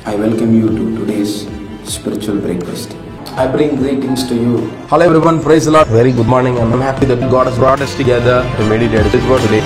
I welcome you to today's spiritual breakfast. I bring greetings to you. Hello everyone, praise the Lord. Very good morning. I'm happy that God has brought us together to meditate His word today.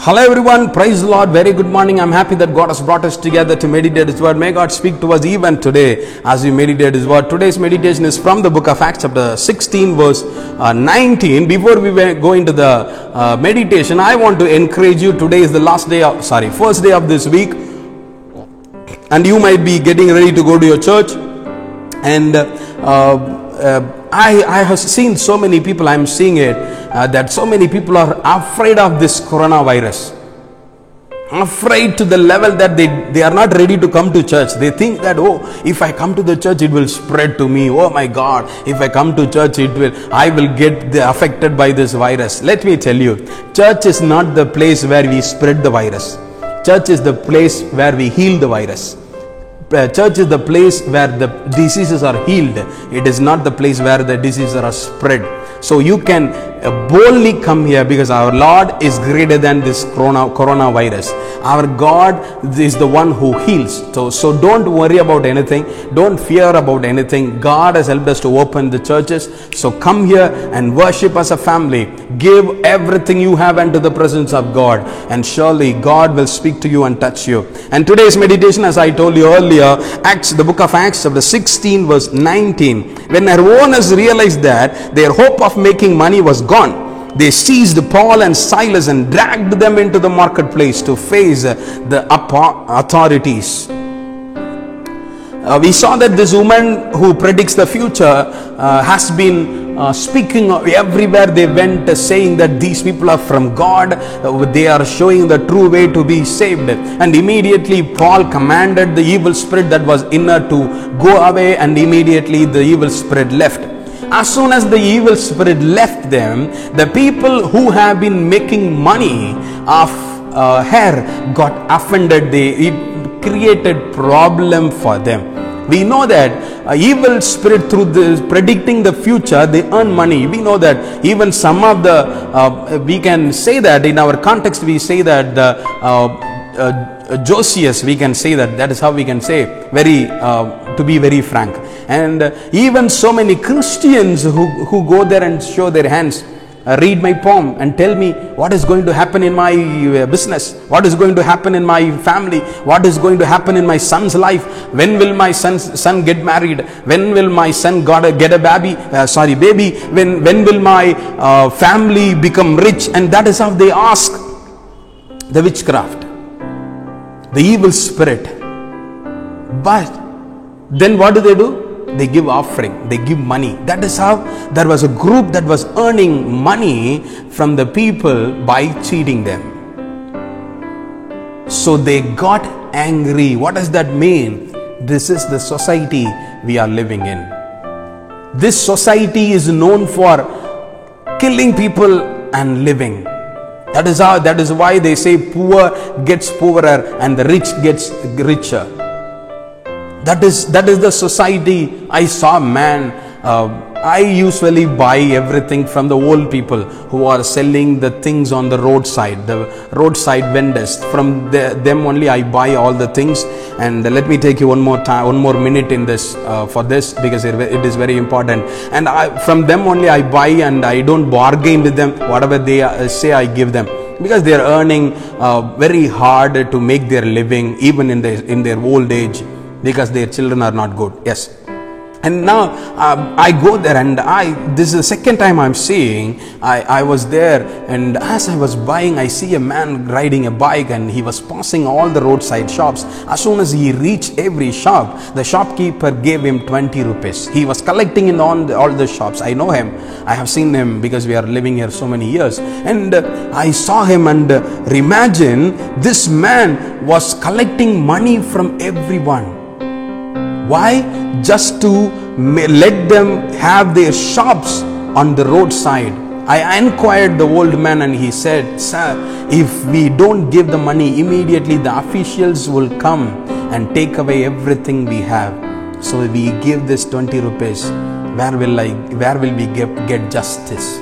Hello everyone, praise the Lord, very good morning. I'm happy that God has brought us together to meditate His word. May God speak to us even today as we meditate His word. Today's meditation is from the book of Acts chapter 16 verse 19. Before we go into the meditation, I want to encourage you. Today is the first day of this week, and you might be getting ready to go to your church, and I have seen so many people, I'm seeing it, that so many people are afraid of this coronavirus. Afraid to the level that they are not ready to come to church. They think that, if I come to the church, it will spread to me. Oh my God, if I come to church, I will get affected by this virus. Let me tell you, church is not the place where we spread the virus. Church is the place where we heal the virus. Church is the place where the diseases are healed. It is not the place where the diseases are spread. So you can boldly come here, because our Lord is greater than this coronavirus. Our God is the one who heals. So don't worry about anything. Don't fear about anything. God has helped us to open the churches. So come here and worship as a family. Give everything you have into the presence of God, and surely God will speak to you and touch you. And today's meditation, as I told you earlier, the book of Acts chapter 16 verse 19. When their owners realized that their hope of making money was gone, they seized Paul and Silas and dragged them into the marketplace to face the authorities. We saw that this woman who predicts the future has been speaking everywhere they went, saying that these people are from God. They are showing the true way to be saved. And immediately Paul commanded the evil spirit that was in her to go away, and immediately the evil spirit left. As soon as the evil spirit left them, the people who have been making money of her got offended. It created problem for them. We know that evil spirit, through the predicting the future, they earn money. We know that even some of the we can say that in our context, we say that the Josias, we can say that is how we can say, very to be very frank. And even so many Christians who go there and show their hands, read my palm and tell me what is going to happen in my business, what is going to happen in my family, what is going to happen in my son's life, when will my son get married, when will my son get a baby, when will my family become rich. And that is how they ask the witchcraft, the evil spirit. But then what do? They give offering, they give money. That is how there was a group that was earning money from the people by cheating them. So they got angry. What does that mean? This is the society we are living in. This society is known for killing people and living. That is why they say poor gets poorer and the rich gets richer. That is the society I saw, man. I usually buy everything from the old people who are selling the things on the roadside, the roadside vendors. From them only I buy all the things. And let me take you one more minute in this for this, because it is very important. And from them only I buy, and I don't bargain with them. Whatever they say, I give them, because they are earning very hard to make their living, even in their old age, because their children are not good. Yes. And now I go there, and this is the second time I'm seeing. I was there, and as I was buying, I see a man riding a bike, and he was passing all the roadside shops. As soon as he reached every shop, the shopkeeper gave him 20 rupees. He was collecting in all the shops. I know him. I have seen him because we are living here so many years. And I saw him, and imagine this man was collecting money from everyone. Why? Just to let them have their shops on the roadside. I inquired the old man, and he said, "Sir, if we don't give the money, immediately the officials will come and take away everything we have." So we give this 20 rupees. Where will we get justice?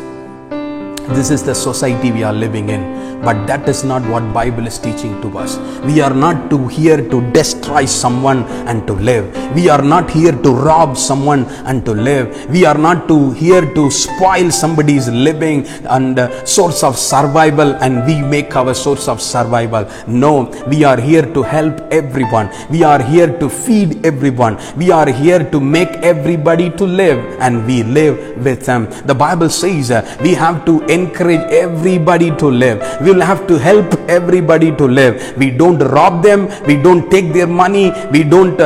This is the society we are living in, but that is not what Bible is teaching to us. We are not here to destroy someone and to live. We are not here to rob someone and to live. We are not here to spoil somebody's living and source of survival, and we make our source of survival. No, we are here to help everyone. We are here to feed everyone. We are here to make everybody to live, and we live with them. The Bible says we have to encourage everybody to live. We will have to help everybody to live. We don't rob them. We don't take their money. We don't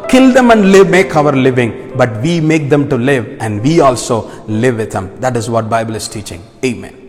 kill them and make our living. But we make them to live, and we also live with them. That is what Bible is teaching. Amen.